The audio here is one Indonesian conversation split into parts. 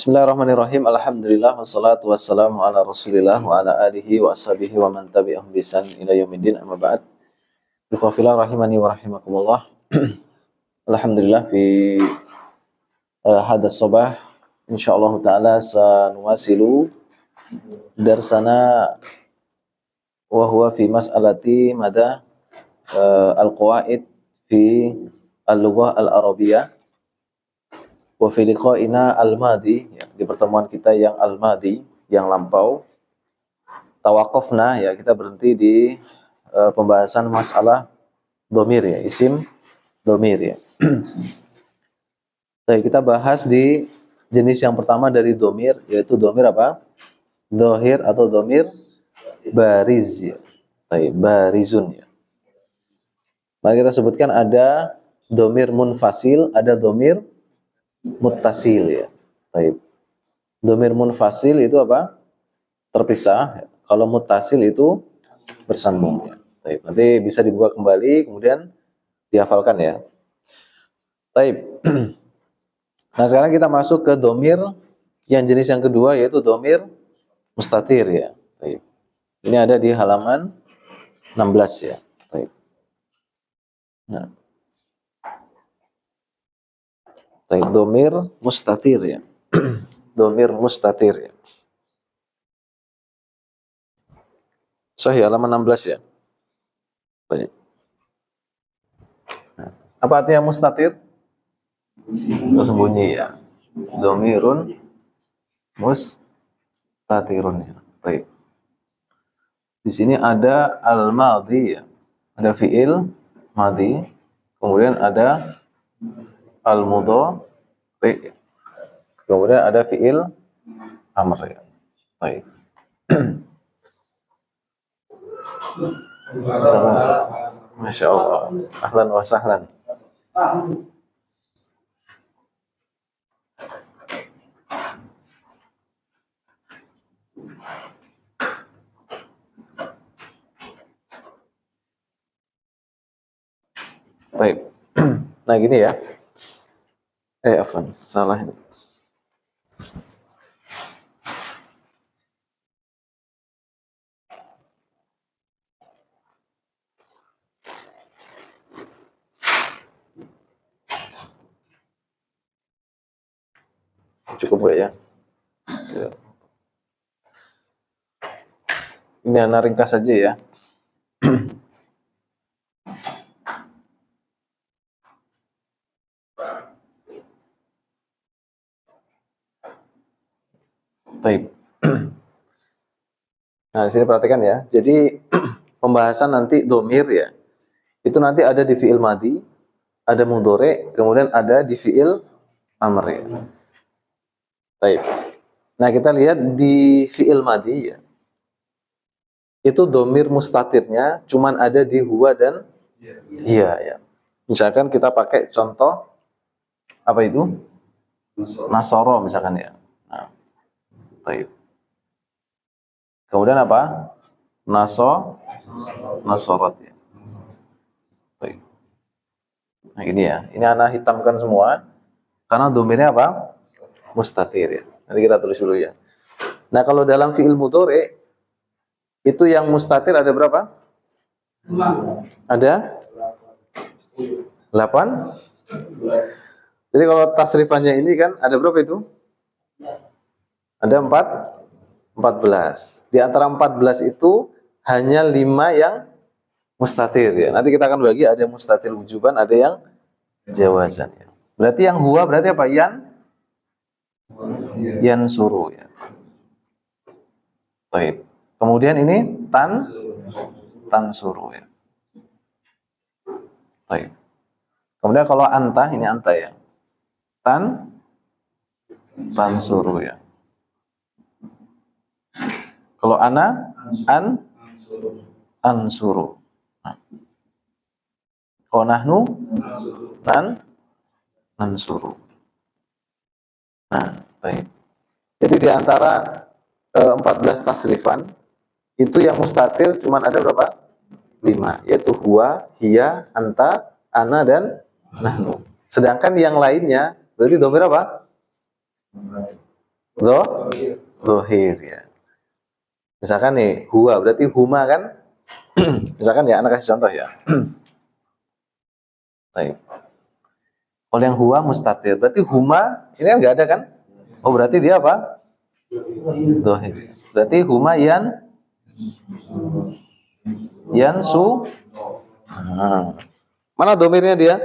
Bismillahirrahmanirrahim. Alhamdulillah wassalatu wassalamu ala Rasulillah wa ala alihi wa ashabihi wa man tabi'ahum bi ihsan ila yaumiddin. Amma ba'd. Ikhwafillah rahimani wa rahimakumullah. Alhamdulillah fi hadha sabah insyaallah taala sanuwasilu darsana wa huwa fi mas'alati mada al-qawaid fi al-lughah al-arabiyyah. Wa fi liqa'ina al-madi, ya, di pertemuan kita yang al-madi, yang lampau, tawaqafna, ya, kita berhenti di pembahasan masalah domir, ya, isim domir, ya. Jadi kita bahas di jenis yang pertama dari domir, yaitu domir apa? Dohir atau domir bariz, ya. Barizun, ya. Mari kita sebutkan ada domir munfasil, ada domir muttasil, ya. Baik. Domir munfasil itu apa? Terpisah. Kalau muttasil itu bersambung, ya. Baik. Nanti bisa dibuka kembali kemudian dihafalkan, ya. Baik. Nah, sekarang kita masuk ke domir yang jenis yang kedua, yaitu domir mustatir, ya. Baik. Ini ada di halaman 16, ya. Baik. Nah. Baik, domir mustatir, ya. Domir mustatir, ya. Sahih, halaman 16, ya. Baik. Nah, apa artinya mustatir? Tersembunyi, ya. Domirun mustatirun, ya. Baik. Di sini ada al-madhi, ya. Ada fi'il madhi, kemudian ada al-mudhari, kemudian ada fi'il amr, ya. Baik. Masya Allah. Ahlan wa sahlan. Baik. Nah, gini, ya. Afwan, salah ini. Cukup gak, ya? Ini anak ringkas saja, ya. Baik. Nah, di sini perhatikan, ya. Jadi pembahasan nanti domir, ya. Itu nanti ada di fi'il madhi, ada mudhari, kemudian ada di fi'il amr, ya. Baik. Nah, kita lihat di fi'il madhi, ya. Itu domir mustatirnya cuman ada di huwa dan hiya, ya. Misalkan kita pakai contoh apa itu? Nasoro misalkan, ya. Nah, baik. Kemudian apa? Nasorot, ya. Baik. Nah, ini, ya. Ini anak hitamkan semua karena domirnya apa? Mustatir, ya. Nanti kita tulis dulu, ya. Nah, kalau dalam fi'il mudhari itu yang mustatir ada berapa? Ada 8. Jadi kalau tasrifannya ini kan ada berapa itu? Ada 14. Di antara 14 itu hanya 5 yang mustatir, ya. Nanti kita akan bagi, ada yang mustatir wujuban, ada yang jawazan, ya. Berarti yang huwa berarti apa? Yan suruh, ya. Baik. Kemudian ini tan suruh, ya. Baik. Kemudian kalau anta, ini anta, ya. Tan suruh, ya. Kalau ana, an suruh. Nah. Kalau nahnu, nan suruh. Nah, baik. Jadi di antara 14 tasrifan itu yang mustatir cuman ada berapa? 5, yaitu huwa, hiya, anta, ana, dan nahnu. Sedangkan yang lainnya berarti domir apa? Dohir ya. Misalkan nih, huwa berarti huma kan? Misalkan ya, anak kasih contoh ya. Baik. Kalau yang huwa mustatir, berarti huma ini kan nggak ada kan? Oh berarti dia apa? Dohir. Berarti huma yan su. Mana domirnya dia?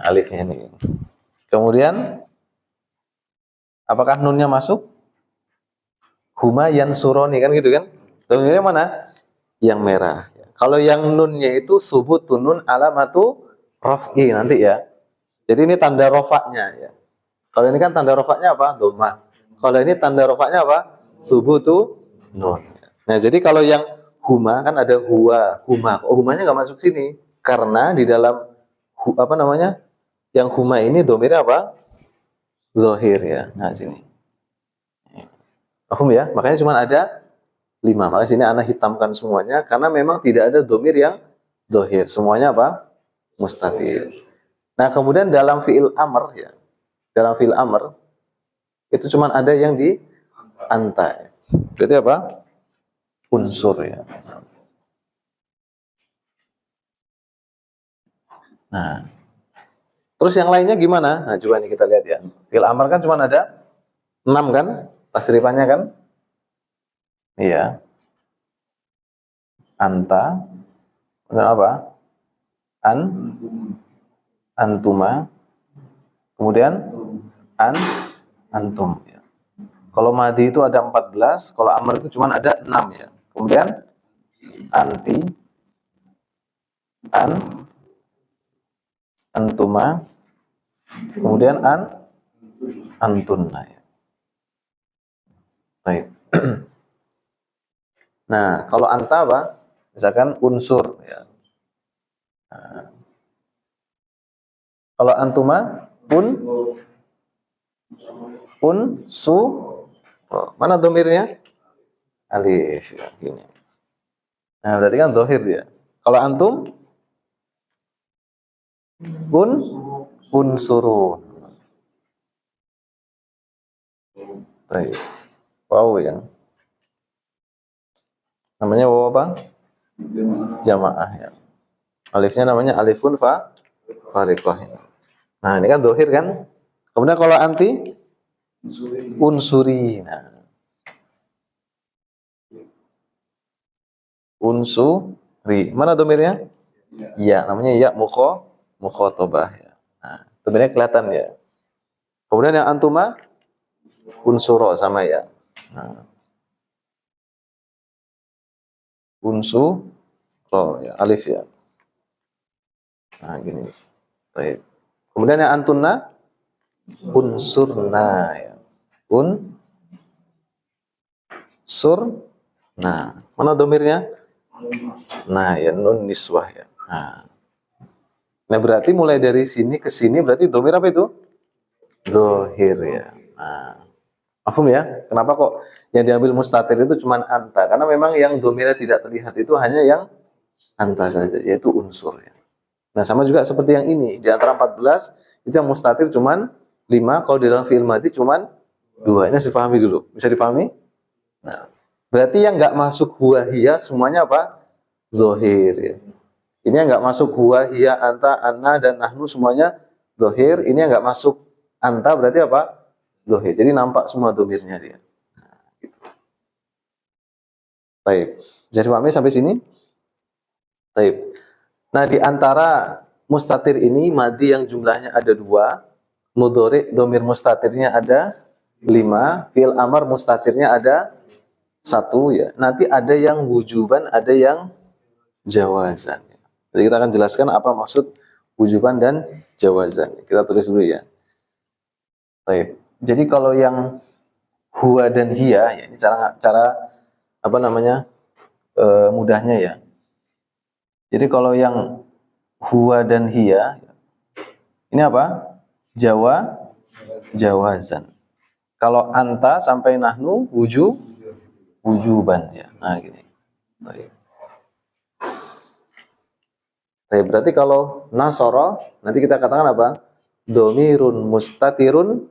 Alifnya ini. Kemudian, apakah nunnya masuk? Huma yan suroni kan gitu kan? Domirnya mana? Yang merah. Kalau yang nunnya itu subutun nun alamatu raf'i nanti ya. Jadi ini tanda rofaknya ya. Kalau ini kan tanda rofaknya apa? Dhammah. Kalau ini tanda rofaknya apa? Subutu nun. Nah, jadi kalau yang huma kan ada huwa, huma. Oh, humanya nggak masuk sini karena di dalam apa namanya? Yang huma ini domirnya apa? Zohir ya. Nah, sini. Paham ya? Makanya cuma ada 5. Makanya sini anak hitamkan semuanya karena memang tidak ada domir yang zohir. Semuanya apa? Mustatir. Nah, kemudian dalam fi'il amr ya. Dalam fi'il amr itu cuma ada yang di anta. Berarti apa? Unsur ya. Nah, terus yang lainnya gimana? Nah, coba nih kita lihat ya. Fi'il amr kan cuma ada 6 kan? Tasrifannya kan? Iya. Anta. Kemudian apa? Antuma. Kemudian antum ya. Kalau madi itu ada 14, kalau amr itu cuma ada 6 ya. Kemudian anti, antuma, kemudian antunna ya. Baik. Nah, kalau anta apa? Misalkan unsur ya. Nah, kalau antuma su, oh, mana domirnya? Alif ya, gini. Nah, berarti kan dohir ya. Kalau antum unsurun. Baik. Wow ya. Namanya waw apa? Jamaah ya. Alifnya namanya alifun fariqah. Nah, ini kan dohir kan? Kemudian kalau anti unsuri. Nah. Unsuri. Mana domirnya? Ya, namanya ya mukhotabah ya. Nah, domirnya kelihatan ya. Kemudian yang antuma unsuro sama ya. Nah. Unsuro ya, alif ya. Nah, gini. Baik. Kemudian yang antunna unsurna ya. Nah, mana domirnya? Nah, ya nun niswah ya. Nah, berarti mulai dari sini ke sini berarti domir apa itu? Dohir ya. Nah, paham ya? Kenapa kok yang diambil mustatir itu cuma anta? Karena memang yang domirnya tidak terlihat itu hanya yang anta saja, yaitu unsur ya. Nah, sama juga seperti yang ini. Di antara 14 itu yang mustatir cuma 5, kalau di dalam fi'il madhi cuma 2. Ini harus dipahami dulu. Bisa dipahami? Nah, berarti yang nggak masuk huwa hiya semuanya apa? Zohir ya. Ini yang nggak masuk huwa hiya anta anna dan nahnu semuanya zohir. Ini yang nggak masuk anta berarti apa? Zohir. Jadi nampak semua domirnya dia. Nah, gitu. Baik. Bisa dipahami sampai sini? Baik. Nah, di antara mustatir ini madhi yang jumlahnya ada 2, mudhari domir mustatirnya ada 5, fi'il amr mustatirnya ada 1 ya. Nanti ada yang wujuban, ada yang jawazan. Jadi kita akan jelaskan apa maksud wujuban dan jawazan. Kita tulis dulu ya. Baik. Jadi kalau yang huwa dan hiya ya, ini cara apa namanya? Mudahnya ya. Jadi kalau yang huwa dan hiya ini apa? Jawazan. Kalau anta sampai nahnu wujuban ya. Nah, gini. Baik. Berarti kalau nasara nanti kita katakan apa? Domirun mustatirun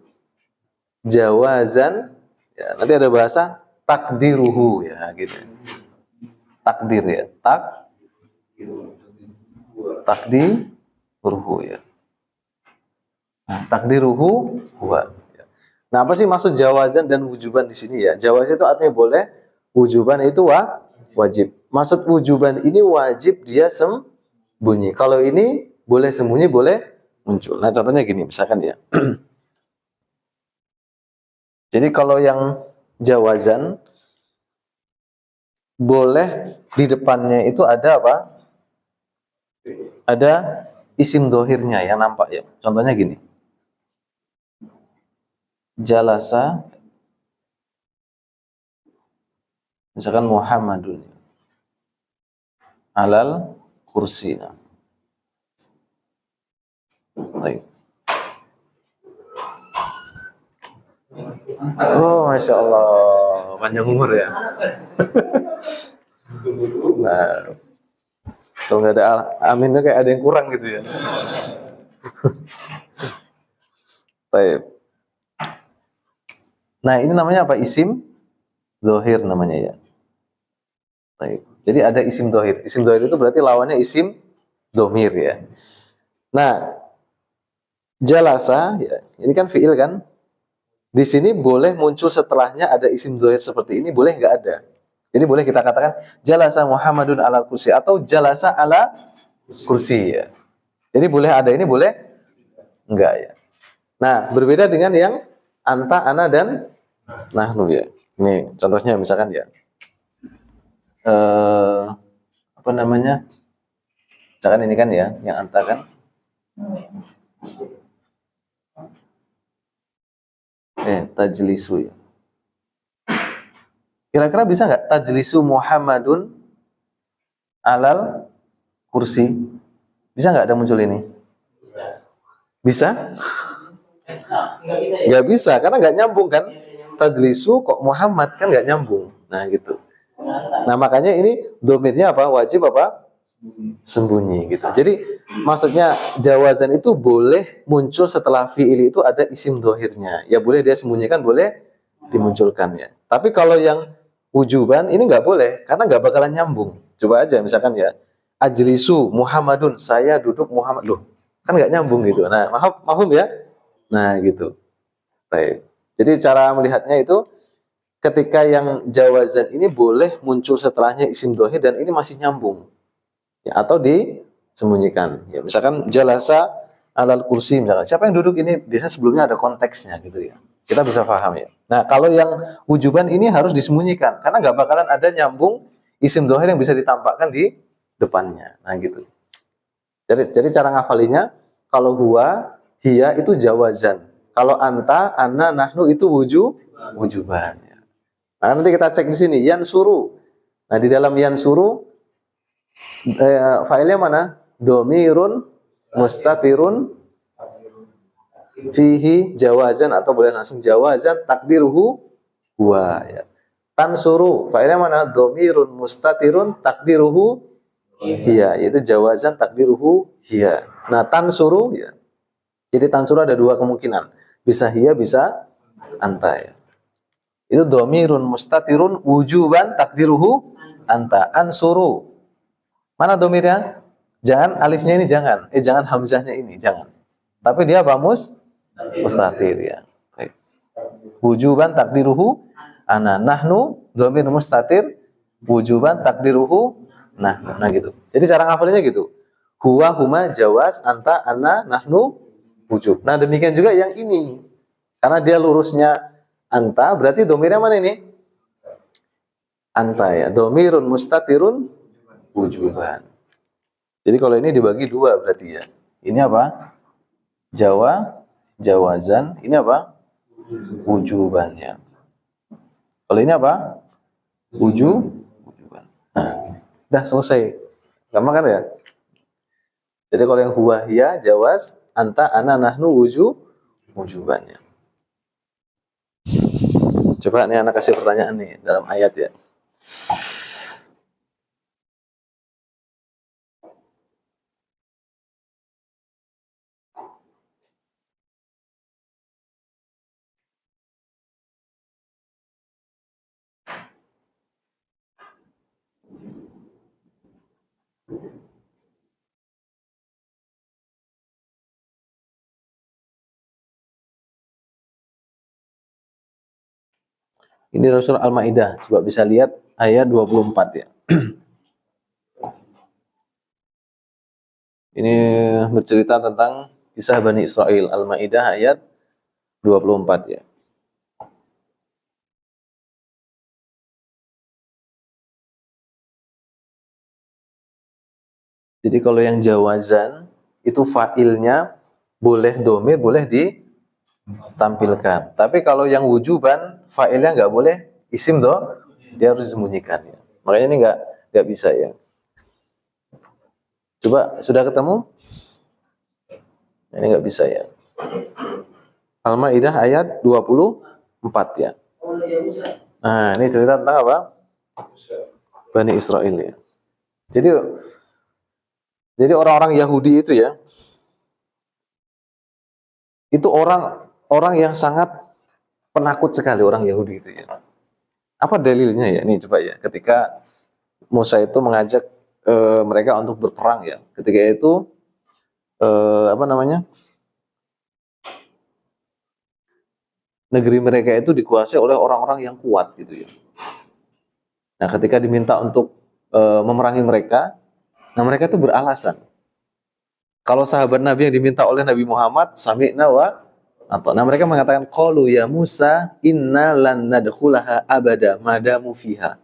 jawazan. Ya, nanti ada bahasa takdiruhu ya gitu. Takdir ya. Takdiruhu ya. Nah, takdiruhu huwa. Nah, apa sih maksud jawazan dan wujuban di sini ya? Jawazan itu artinya boleh, wujuban itu wajib. Maksud wujuban ini wajib dia sembunyi. Kalau ini boleh sembunyi, boleh muncul. Nah, contohnya gini, misalkan ya. Jadi kalau yang jawazan boleh di depannya itu ada apa? Ada isim dohirnya yang nampak ya. Contohnya gini. Jalasa, misalkan Muhammadun alal kursi. Baik. Oh, masya Allah, panjang umur ya. Nah, kalau nggak ada aminnya kayak ada yang kurang gitu ya. Baik. Nah, ini namanya apa? Isim dohir namanya ya. Baik. Jadi ada isim dohir. Isim dohir itu berarti lawannya isim domir ya. Nah, jalasa, ya, ini kan fiil kan? Di sini boleh muncul setelahnya ada isim dohir seperti ini, boleh nggak ada? Jadi boleh kita katakan jalasa Muhammadun ala kursi atau jalasa ala kursi ya. Jadi boleh ada ini, boleh enggak ya. Nah, berbeda dengan yang anta, ana, dan nahnu ya. Ini contohnya misalkan ya. Apa namanya? Misalkan ini kan ya, yang anta kan. Tajlisu ya. Kira-kira bisa nggak tajlisu Muhammadun alal kursi? Bisa nggak ada muncul ini? Bisa? Nggak bisa, karena nggak nyambung kan. Tajlisu kok Muhammad kan nggak nyambung. Nah gitu. Nah makanya ini domirnya apa? Wajib apa? Sembunyi gitu. Jadi maksudnya jawazan itu boleh muncul setelah fi'il itu ada isim dohirnya. Ya boleh dia sembunyikan, boleh dimunculkan ya. Tapi kalau yang wujuban ini nggak boleh karena nggak bakalan nyambung. Coba aja misalkan ya, ajlisu Muhammadun, saya duduk Muhammad, loh kan nggak nyambung gitu. Nah mahum ya. Nah gitu. Baik. Jadi cara melihatnya itu ketika yang jawazan ini boleh muncul setelahnya isim dohir dan ini masih nyambung. Ya, atau disembunyikan. Ya, misalkan jalasa alal kursi misalkan. Siapa yang duduk ini? Biasanya sebelumnya ada konteksnya gitu ya. Kita bisa paham ya. Nah, kalau yang wujuban ini harus disembunyikan karena nggak bakalan ada nyambung isim dohir yang bisa ditampakkan di depannya. Nah, gitu. Jadi cara ngafalinya kalau huwa, hiya itu jawazan. Kalau anta, ana, nahnu itu wujuban. Ya. Nah, nanti kita cek di sini yan suru. Nah, di dalam yan suru failnya mana? Domirun mustatirun fihi jawazan atau boleh langsung jawazan takdiruhu huwa ya. Tansuru failnya mana? Domirun mustatirun takdiruhu hiya, yaitu jawazan takdiruhu hiya. Nah, tansuru ya. Jadi tansuru ada dua kemungkinan. Bisa hiya, bisa anta ya. Itu domirun mustatirun wujuban takdiruhu anta. Ansuru. Mana domirnya? Jangan alifnya ini jangan. Jangan hamzahnya ini, jangan. Tapi dia apa? Mustatir ya. Baik. Wujuban takdiruhu ana. Nahnu domir mustatir wujuban takdiruhu nah gitu. Jadi cara ngafalinnya gitu. Huwa, huma, jawaz, anta, ana, nahnu, wujub. Nah demikian juga yang ini. Karena dia lurusnya anta, berarti domirnya mana ini? Anta ya. Domirun mustatirun wujuban. Jadi kalau ini dibagi dua berarti ya. Ini apa? Jawazan. Ini apa? Wujubannya. Kalau ini apa? Wujuban. Nah, udah selesai. Gampang kan ya? Jadi kalau yang huwa hiya jawaz, anta, ana, nahnu, wujubannya. Coba nih anak kasih pertanyaan nih dalam ayat ya. Ini adalah surah Al-Maidah. Coba bisa lihat ayat 24 ya. Ini bercerita tentang kisah Bani Israel. Al-Maidah ayat 24 ya. Jadi kalau yang jawazan itu fa'ilnya boleh domir, boleh ditampilkan. Tapi kalau yang wujuban fa'ilnya nggak boleh isim doh, dia harus disembunyikan ya. Makanya ini nggak bisa ya. Coba sudah ketemu? Ini nggak bisa ya. Al-Maidah ayat 24 ya. Nah, ini cerita tentang apa? Bani Israel ya. Jadi orang-orang Yahudi itu ya, itu orang yang sangat penakut sekali orang Yahudi itu ya. Apa dalilnya ya? Nih coba ya. Ketika Musa itu mengajak mereka untuk berperang ya. Ketika itu apa namanya? Negeri mereka itu dikuasai oleh orang-orang yang kuat gitu ya. Nah, ketika diminta untuk memerangi mereka, nah mereka itu beralasan. Kalau sahabat Nabi yang diminta oleh Nabi Muhammad, sami'na wa atau nah mereka mengatakan qalu ya Musa inna lan nadkhulaha abada madamu fiha.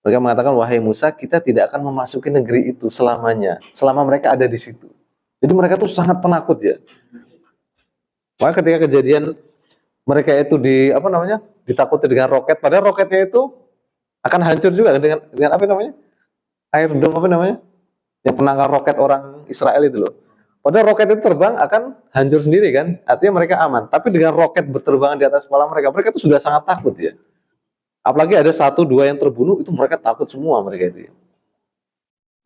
Mereka mengatakan wahai Musa, kita tidak akan memasuki negeri itu selamanya, selama mereka ada di situ. Jadi mereka tuh sangat penakut ya. Maka ketika kejadian mereka itu apa namanya? Ditakuti dengan roket, padahal roketnya itu akan hancur juga dengan apa namanya? Air dom apa namanya? Yang penangkal roket orang Israel itu loh. Padahal roket itu terbang akan hancur sendiri kan, artinya mereka aman. Tapi dengan roket berterbangan di atas kepala mereka, mereka itu sudah sangat takut ya. Apalagi ada satu dua yang terbunuh, itu mereka takut semua mereka itu.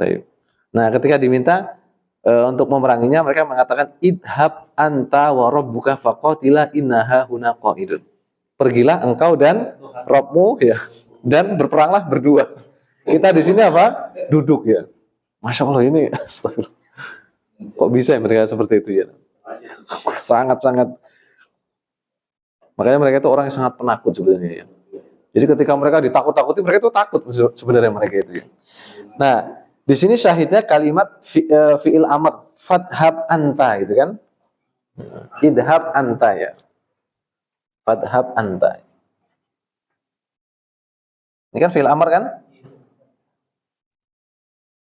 Ya. Nah, ketika diminta untuk memeranginya, mereka mengatakan idhab anta wa rabbuka faqatila innaha huna qa'idun. Pergilah engkau dan Rabbmu ya, dan berperanglah berdua. Kita di sini apa? Duduk ya. Masya Allah ini, astagfirullah. Kok bisa ya mereka seperti itu ya? Sangat-sangat. Makanya mereka itu orang yang sangat penakut sebenarnya ya. Jadi ketika mereka ditakut-takuti, mereka itu takut sebenarnya mereka itu ya. Nah, di sini syahidnya kalimat fi'il amr, fadhab anta gitu kan. Idhab anta ya. Fadhab anta. Ini kan fi'il amr kan?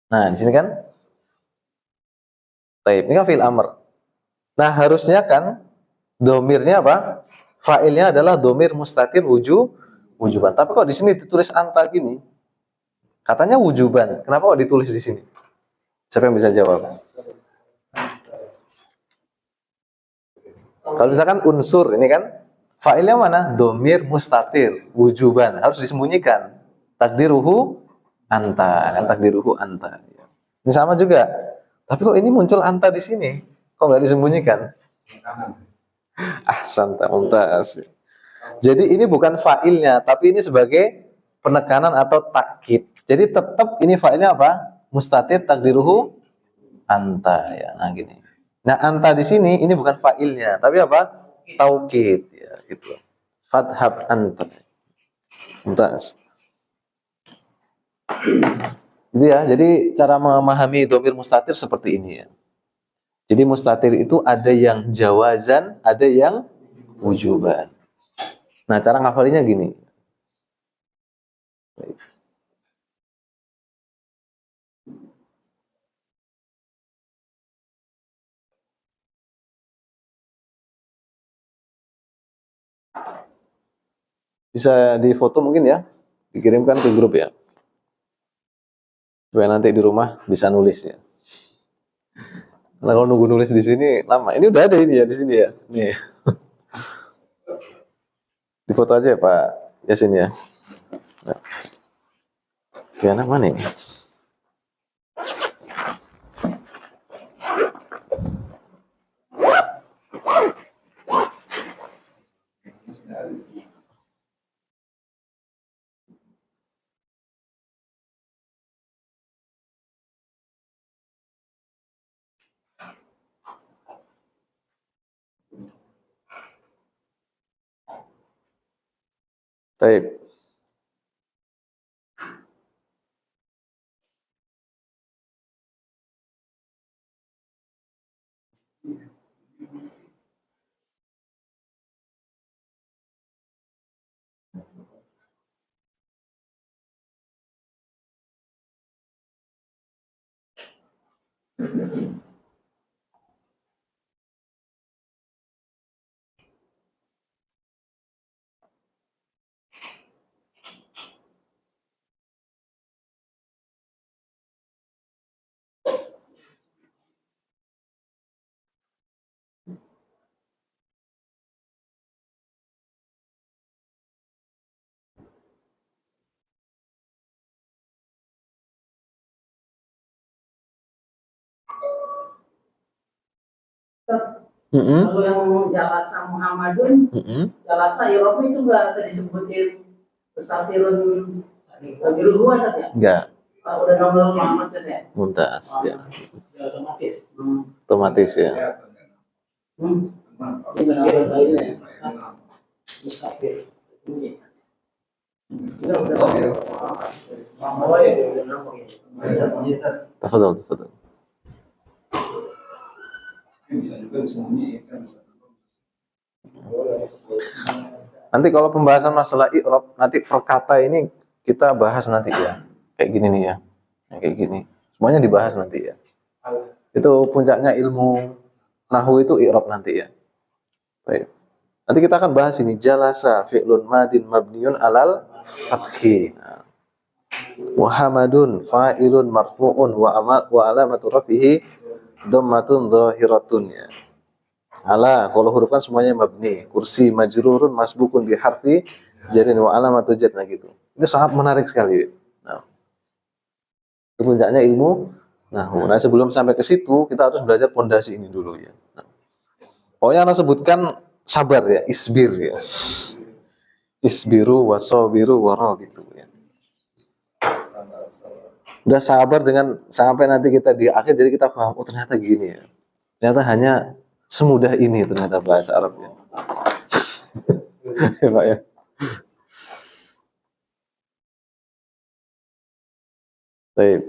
Nah, di sini kan taib. Ini kan fi'il amr. Nah, harusnya kan domirnya apa? Fa'ilnya adalah domir mustatir wujuban. Tapi kok di sini ditulis anta gini? Katanya wujuban. Kenapa kok ditulis di sini? Siapa yang bisa jawab? Kalau misalkan unsur ini kan fa'ilnya mana? Domir mustatir wujuban. Harus disembunyikan. Takdiruhu anta. Kan takdiruhu anta. Ini sama juga. Tapi kok ini muncul anta di sini? Kok nggak disembunyikan? Ahsan, mumtaz. Jadi ini bukan fa'ilnya, tapi ini sebagai penekanan atau takkid. Jadi tetap ini fa'ilnya apa? Mustatir takdiruhu anta ya. Nah gini. Nah anta di sini ini bukan fa'ilnya, tapi apa? Taukid ya gitu. Fadhab anta. Mumtaz. Gitu ya. Jadi cara memahami domir mustatir seperti ini ya. Jadi mustatir itu ada yang jawazan, ada yang wujuban. Nah, cara ngafalinya gini. Bisa difoto mungkin ya, dikirimkan ke grup ya. Supaya nanti di rumah bisa nulis ya. Nah, kalau nunggu nulis di sini lama. Ini udah ada ini ya di sini ya. Nih. Di foto aja ya Pak Yasin ya. Nah. Ya, anak mana ini? Baik. Kalau yang jalasa Muhammadun, jalasa Eropa itu nggak bisa disebutin Ustafirun Dirua saja. Enggak. Udah nomor Muhammad saja. Mumtaz, ya. Otomatis. Otomatis ya. Tafadhol, tafadhol. Nanti kalau pembahasan masalah i'rab, nanti perkata ini kita bahas nanti ya. Kayak gini nih ya. Kayak gini. Semuanya dibahas nanti ya. Itu puncaknya ilmu nahwu itu i'rab nanti ya. Baik. Nanti kita akan bahas ini jalasa fi'lun madin mabniun alal fathi. Muhammadun fa'ilun marfu'un wa alamatu rafihi dhammatun dhahiratun ya. Ala, kalau huruf kan semuanya mabni. Kursi majrurun masbukun bi harfi jarin wa alamatu jarna gitu. Ini sangat menarik sekali. Nah, itu puncaknya ilmu. Nah, sebelum sampai ke situ kita harus belajar pondasi ini dulu ya. Nah, pokoknya Anda sebutkan sabar ya, isbir ya. Isbiru wasobiru waro gitu ya. Udah sabar dengan sampai nanti kita di akhir jadi kita paham, oh ternyata gini ya. Ternyata hanya semudah ini ternyata bahasa Arabnya. Ya Pak ya. Baik.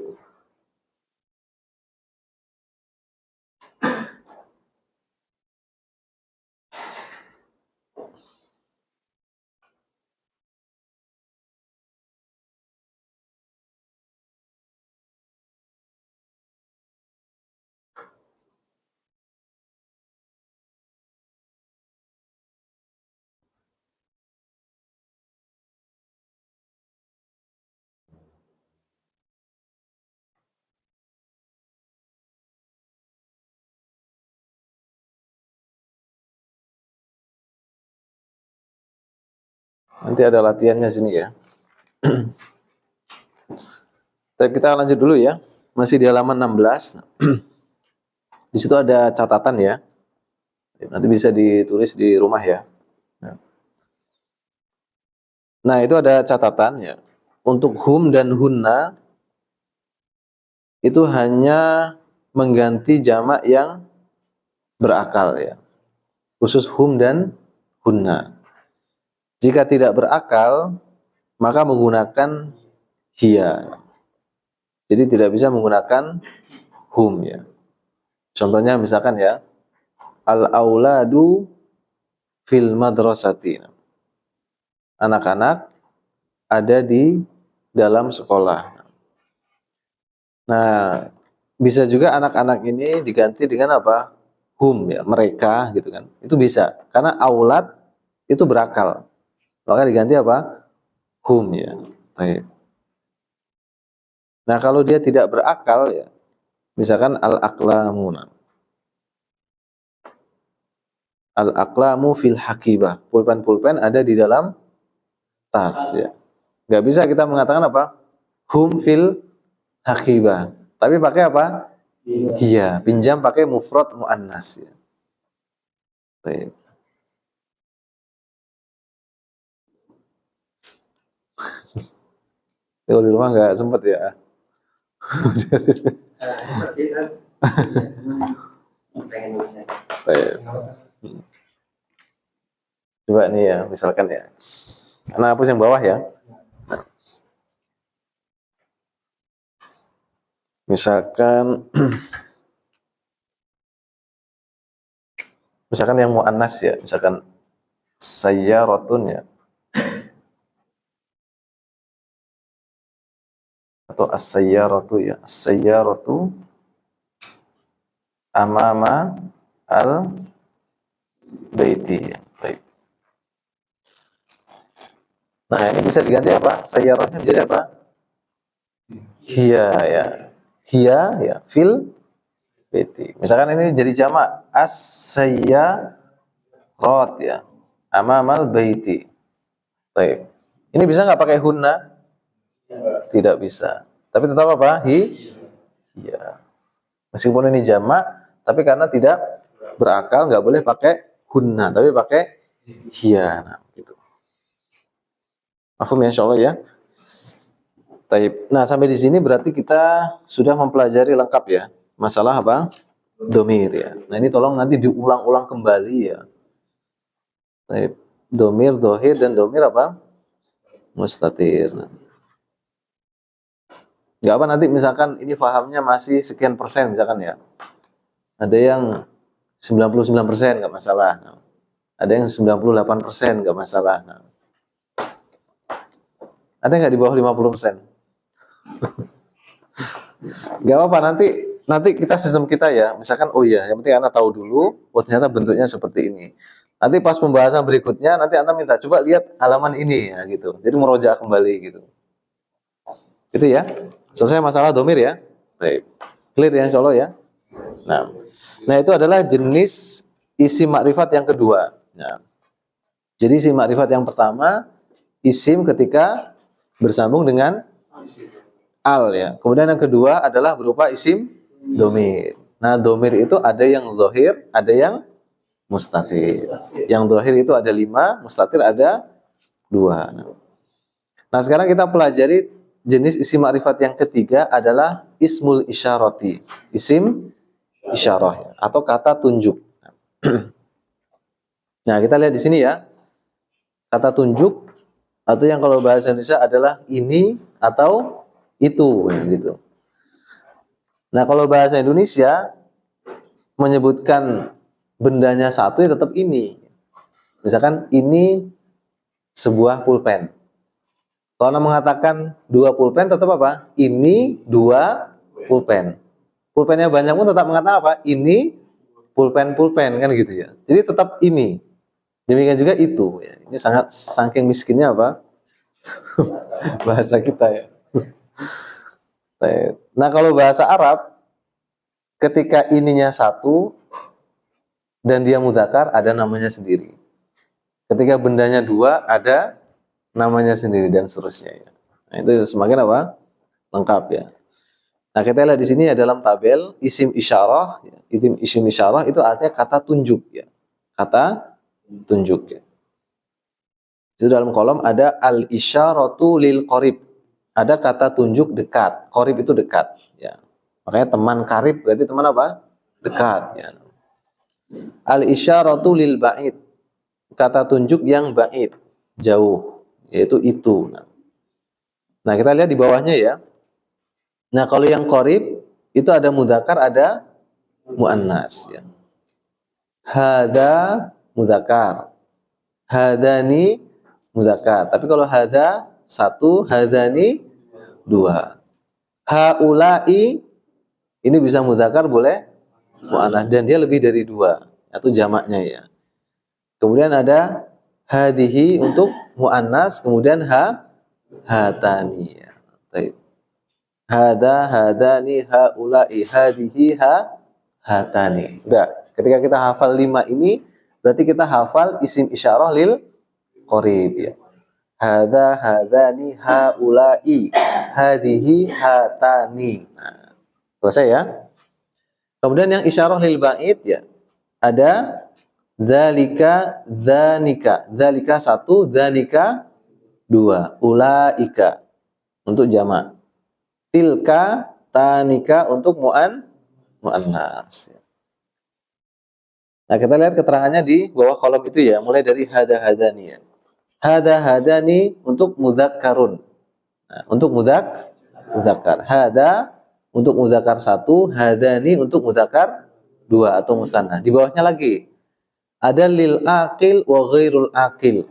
Nanti ada latihannya sini ya. Kita lanjut dulu ya. Masih di halaman 16. Di situ ada catatan ya. Nanti bisa ditulis di rumah ya. Nah, itu ada catatan ya. Untuk hum dan hunna itu hanya mengganti jamak yang berakal ya. Khusus hum dan hunna. Jika tidak berakal, maka menggunakan hiya. Jadi tidak bisa menggunakan hum ya. Contohnya misalkan ya, al-auladu fil madrasati. Anak-anak ada di dalam sekolah. Nah, bisa juga anak-anak ini diganti dengan apa? Hum ya, mereka gitu kan. Itu bisa. Karena aulad itu berakal. Maka diganti apa? Hum ya. Baik. Nah, kalau dia tidak berakal ya, misalkan al-aqlamuna. Al-aqlamu fil hakibah. Pulpen-pulpen ada di dalam tas ya. Nggak bisa kita mengatakan apa? Hum fil hakibah. Tapi pakai apa? Iya, pinjam pakai mufrad muannas ya. Baik. Kalau di rumah nggak sempet ya. Baik. Coba nih ya, misalkan ya. Karena hapus yang bawah ya. Misalkan misalkan yang muannas ya, misalkan sayyaratun ya. Atau as-sayyaratu ya. As-sayyaratu amama al-baiti ya. Baik. Nah, ini bisa diganti apa? Sayyaratnya menjadi apa? Hiya ya. Hiya ya, fil baiti. Misalkan ini jadi jamak as-sayyarat ya. Amamal baiti. Baik. Ini bisa nggak pakai hunna? Tidak bisa. Tapi tetap apa? Hiya. Meskipun ini jamak, tapi karena tidak berakal nggak boleh pakai hunna, tapi pakai hiya. Nah, gitu. Mafhum ya, insyaallah ya. Taib. Nah, sampai di sini berarti kita sudah mempelajari lengkap ya masalah apa? Domir ya. Nah, ini tolong nanti diulang-ulang kembali ya. Taib. Domir, dohir, dan domir apa? Mustatir. Nah. Nggak apa nanti misalkan ini fahamnya masih sekian persen misalkan ya. Ada yang 99% nggak masalah. Nah, ada yang 98% nggak masalah. Nah, ada nggak di bawah 50%? Nggak apa-apa, nanti kita sistem kita ya. Misalkan, oh iya, yang penting Anda tahu dulu, oh ternyata bentuknya seperti ini. Nanti pas pembahasan berikutnya, nanti Anda minta, coba lihat halaman ini ya gitu. Jadi merojaah kembali gitu. Gitu ya. Selesai masalah domir ya. Baik. Clear ya insya Allah ya. Nah itu adalah jenis isim makrifat yang kedua. Nah, jadi isim makrifat yang pertama, isim ketika bersambung dengan al ya. Kemudian yang kedua adalah berupa isim domir. Nah domir itu ada yang zahir, ada yang mustatir. Yang zahir itu ada 5, mustatir ada 2. Nah sekarang kita pelajari jenis isim makrifat yang ketiga adalah ismul isyarati. Isim isyarah ya, atau kata tunjuk. Nah kita lihat di sini ya. Kata tunjuk atau yang kalau bahasa Indonesia adalah ini atau itu gitu. Nah kalau bahasa Indonesia menyebutkan bendanya satu ya tetap ini. Misalkan ini sebuah pulpen. Kalau Anda mengatakan 2 pulpen tetap apa? Ini 2 pulpen. Pulpennya banyak pun tetap mengatakan apa? Ini pulpen-pulpen kan gitu ya. Jadi tetap ini. Demikian juga itu ya. Ini sangat saking miskinnya apa? Bahasa kita ya. Nah kalau bahasa Arab ketika ininya satu dan dia mudzakkar ada namanya sendiri. Ketika bendanya 2 ada namanya sendiri dan seterusnya ya. Nah, itu semakin apa? Lengkap ya. Nah, kita lihat di sini ya dalam tabel isim isyarah ya. Isim isyarah itu artinya kata tunjuk ya. Kata tunjuk ya. Itu dalam kolom ada al-isyaratu lil qarib. Ada kata tunjuk dekat. Qarib itu dekat ya. Makanya teman karib berarti teman apa? Dekat ya. Al-isyaratu lil ba'id. Kata tunjuk yang ba'id, jauh, yaitu itu. Nah, kita lihat di bawahnya ya. Nah, kalau yang qarib itu ada mudzakkar, ada muannas ya. Hada mudzakkar. Hadani mudzakkar. Tapi kalau hada 1, hadani 2. Haulai ini bisa mudzakkar boleh muannas dan dia lebih dari 2, atau jamaknya ya. Kemudian ada hadihi untuk muannas, kemudian hatani ya. Baik. Hada, hadani, haulai, hadihi, hatani. Udah, ketika kita hafal 5 ini berarti kita hafal isim isyarah lil qarib ya. Hada, hadani, haulai, hadihi, hatani. Nah, selesai ya. Kemudian yang isyarah lil ba'id ya. Ada dzalika, dzanika. Dzalika 1, dzanika 2. Ulaika untuk jamak. Tilka, tanika untuk muannas. Nah, kita lihat keterangannya di bawah kolom itu ya, mulai dari hada hadani ya. hadani untuk mudzakkarun. Nah, untuk mudzakkar. Hada untuk mudzakkar satu, hadani untuk mudzakkar dua atau musanna. Di bawahnya lagi ada lil aqil wa ghairul aqil.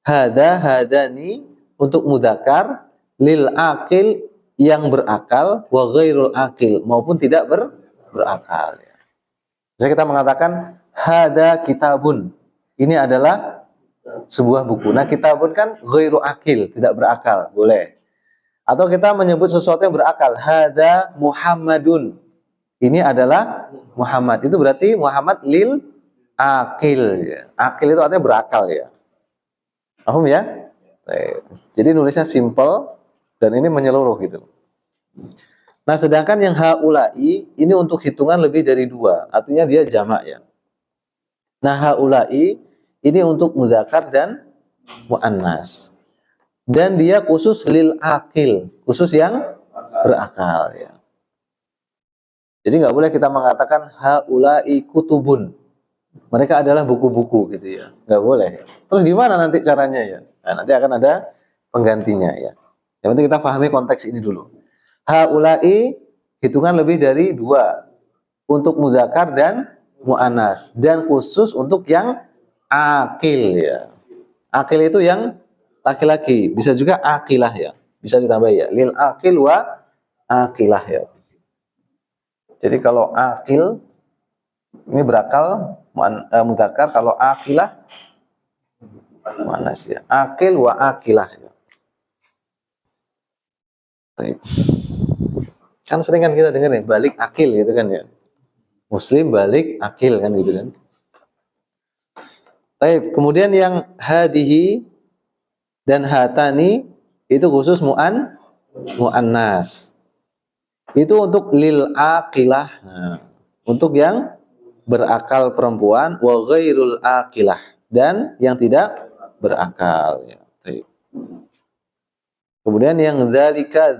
Hadani untuk mudzakkar, lil aqil yang berakal, wa ghairul aqil maupun tidak berakal. Jadi kita mengatakan hada kitabun. Ini adalah sebuah buku. Nah, kitabun kan ghairu aqil, tidak berakal, boleh. Atau kita menyebut sesuatu yang berakal. Hada Muhammadun. Ini adalah Muhammad. Itu berarti Muhammad lil akil. Ya. Akil itu artinya berakal ya. Paham ya? Jadi nulisnya simple dan ini menyeluruh gitu. Nah, sedangkan yang haulai ini untuk hitungan lebih dari dua. Artinya dia jamak ya. Nah, haulai ini untuk mudzakkar dan muannas. Dan dia khusus lil akil, khusus yang berakal ya. Jadi nggak boleh kita mengatakan haulai kutubun. Mereka adalah buku-buku gitu ya. Nggak boleh. Terus gimana nanti caranya ya? Nah, nanti akan ada penggantinya ya. Yang penting kita pahami konteks ini dulu. Haulai hitungan lebih dari dua. Untuk muzakkar dan mu'annas. Dan khusus untuk yang akil ya. Akil itu yang laki-laki, bisa juga akilah ya, bisa ditambah ya, lil akil wa akilah ya. Jadi kalau akil ini berakal mudzakkar, kalau akilah muannas ya, akil wa akilah ya. Kan sering kan kita dengar nih balik akil gitu kan ya, muslim balik akil kan gitu kan. Baik, kemudian yang hadihi dan hatani itu khusus muannas. Itu untuk lil aqilah. Nah, untuk yang berakal perempuan, wa ghairul aqilah, dan yang tidak berakal ya. Kemudian yang dzalika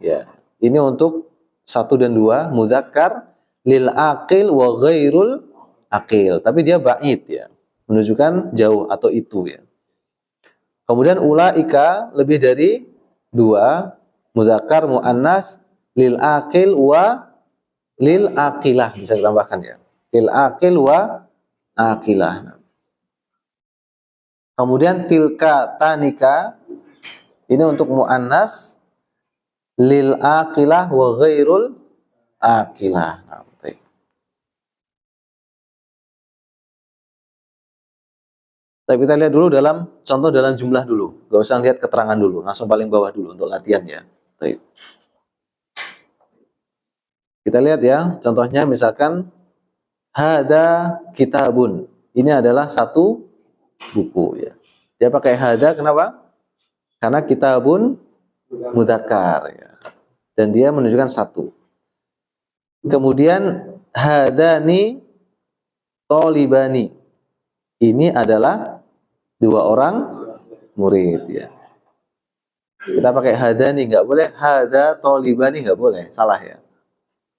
ya. Ini untuk 1 dan 2 mudzakkar lil aqil wa ghairul aqil. Tapi dia ba'id ya. Menunjukkan jauh atau itu ya. Kemudian ulaika lebih dari 2 mudzakkar muannas lil aqil wa lil aqilah, bisa ditambahkan ya. Lil aqil wa aqilah. Kemudian tilka tanika ini untuk muannas lil aqilah wa ghairul aqilah. Tapi kita lihat dulu dalam contoh dalam jumlah dulu. Gak usah lihat keterangan dulu. Langsung paling bawah dulu untuk latihan ya. Baik. Kita lihat ya. Contohnya misalkan hada kitabun. Ini adalah satu buku ya. Dia pakai hada kenapa? Karena kitabun mudzakkar ya. Dan dia menunjukkan satu. Kemudian hadani tolibani. Ini adalah 2 orang murid ya. Kita pakai hadani nggak boleh, hada tolibani nggak boleh, salah ya.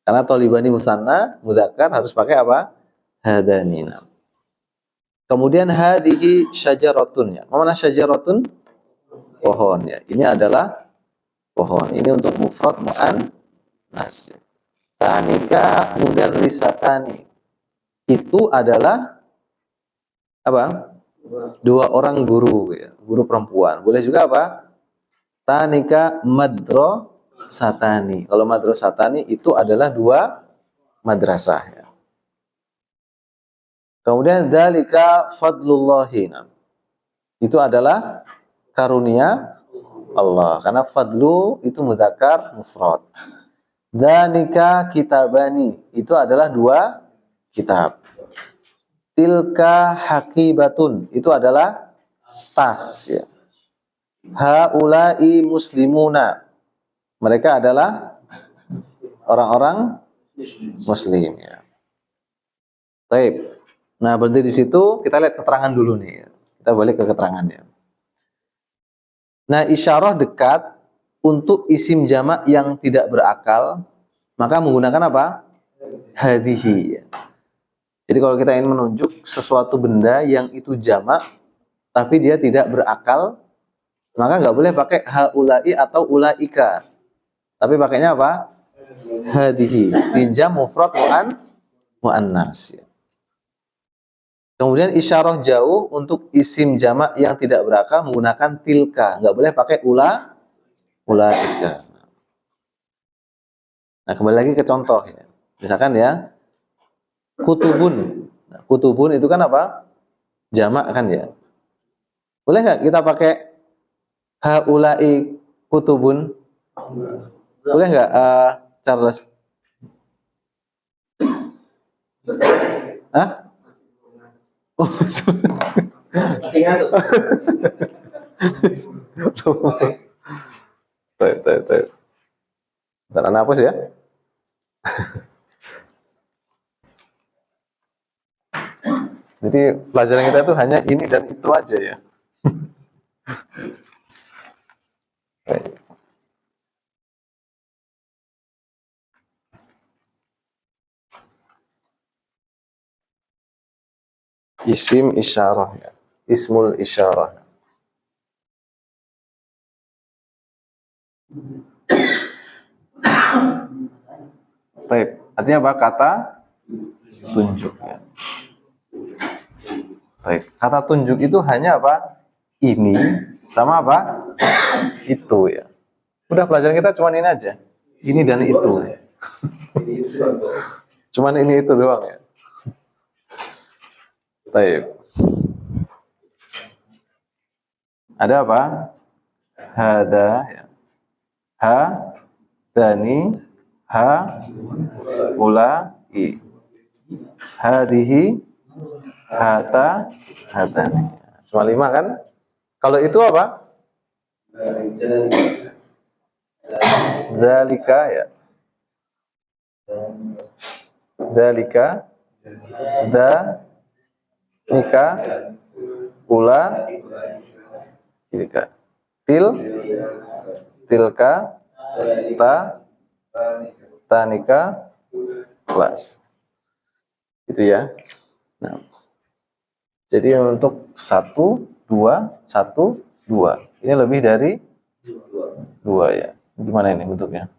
Karena tolibani musanna, mudzakkar harus pakai apa? Hadani. Nah. Kemudian hadihi syajaratun ya. Mana syajaratun? Pohon ya. Ini adalah pohon. Ini untuk mufrad muannas. Tanika kemudian risatani. Itu adalah apa? 2 orang guru ya, guru perempuan. Boleh juga apa? Tanika madro satani. Kalau madro satani itu adalah 2 madrasah ya. Kemudian dzalika fadlullahi. Itu adalah karunia Allah. Karena fadlu itu mudzakkar mufrad. Dzalika kitabani. Itu adalah 2 kitab. Tilka hakibatun, itu adalah tas ya. Haulai muslimuna, mereka adalah orang-orang muslim ya. Baik. Nah, berarti di situ kita lihat keterangan dulu nih ya. Kita balik ke keterangannya. Nah, isyarah dekat untuk isim jamak yang tidak berakal, maka menggunakan apa? Hadihi ya. Jadi kalau kita ingin menunjuk sesuatu benda yang itu jamak tapi dia tidak berakal, maka nggak boleh pakai haulai atau ulaika. Tapi pakainya apa? Hadihi. Pinjam mufrad muannas. Kemudian isyarah jauh untuk isim jamak yang tidak berakal menggunakan tilka. Nggak boleh pakai ulaika. Nah, kembali lagi ke contoh ya. Misalkan ya, kutubun. Nah, kutubun itu kan apa? Jamak kan ya. Boleh nggak kita pakai haulai kutubun? Boleh nggak, Charles? Hah? Oh, Masih ngantuk. Tuh. Bentar, Ana hapus ya. Jadi pelajaran kita itu hanya ini dan itu aja ya. Baik. Isim isyarah ya. Ismul isyarah. Baik. Artinya apa? Kata tunjuk ya. Baik. Kata tunjuk itu hanya apa? Ini sama apa? Itu ya. Udah pelajaran kita cuma ini aja. Ini dan itu. Cuman ini itu doang ya. Baik. Ada apa? Hada ya. Ha dani ha ulai hadihi hata hatani. Cuma 5 kan? Kalau itu apa? Dzalika ya. Dzalika da nika ula tilka tilka ta tanika kelas itu ya. Nah, jadi untuk 1 2 1 2 ini lebih dari 2 ya. Gimana ini bentuknya?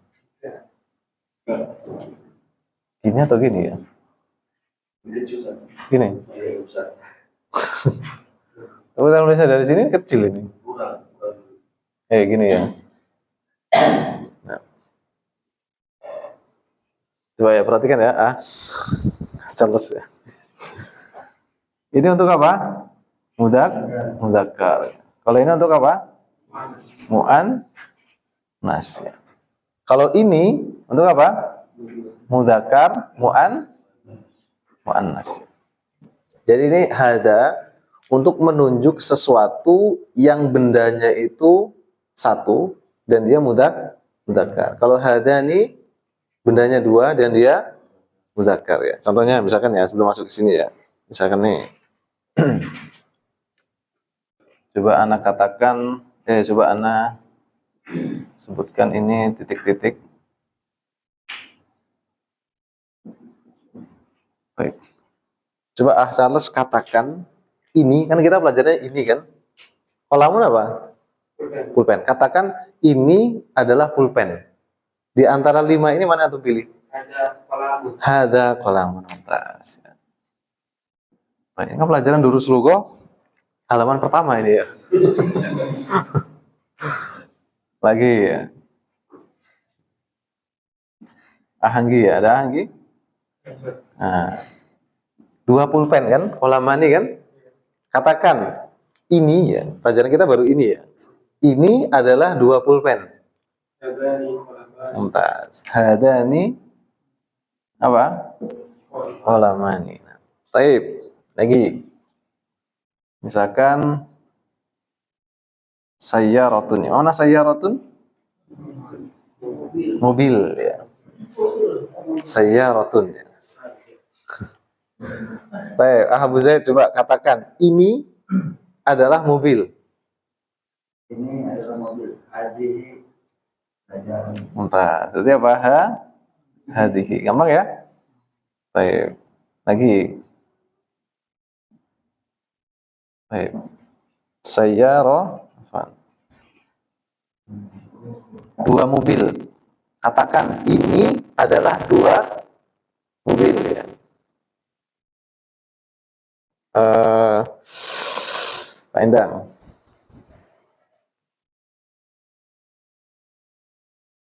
Gini atau gini ya? Gini. Tapi kalau misalnya dari sini kecil ini. Gini ya. Nah. Coba ya perhatikan ya. Charles ya. Ini untuk apa? Mudzakkar. Kalau ini untuk apa? Muannas ya. Kalau ini untuk apa? Mudzakkar, muannas. Jadi ini hada untuk menunjuk sesuatu yang bendanya itu satu dan dia mudzakkar. Kalau hada ini bendanya 2 dan dia mudzakkar ya. Contohnya misalkan ya sebelum masuk ke sini ya. Misalkan nih. Coba Ana katakan, coba Ana sebutkan ini titik-titik. Baik. Coba Charles katakan ini, kan kita belajarnya ini kan. Kolamun apa? Pulpen. Katakan ini adalah pulpen. Di antara 5 ini mana yang pilih? Hada kolamun. Atas. Nah, ini kan pelajaran durus logo halaman pertama ini ya. Lagi ya. Ahanggi ya, ada Ahanggi? Nah, 2 pulpen kan, kolamani kan? Katakan ini ya, pelajaran kita baru ini ya. Ini adalah 2 pulpen. Mumtaz. Hadani apa? Kolamani. Taib. Lagi. Misalkan sayyaratun. Mana sayyaratun? Mobil ya. Sayyaratun ya. Baik, Abu Zaid coba katakan ini adalah mobil. Ini adalah mobil. Hadihi. Entah. Jadi apa? Hadihi. Gampang ya? Baik. Lagi. Baik. Sayyarah. Dua mobil. Katakan ini adalah dua mobil ya. Pak Endang.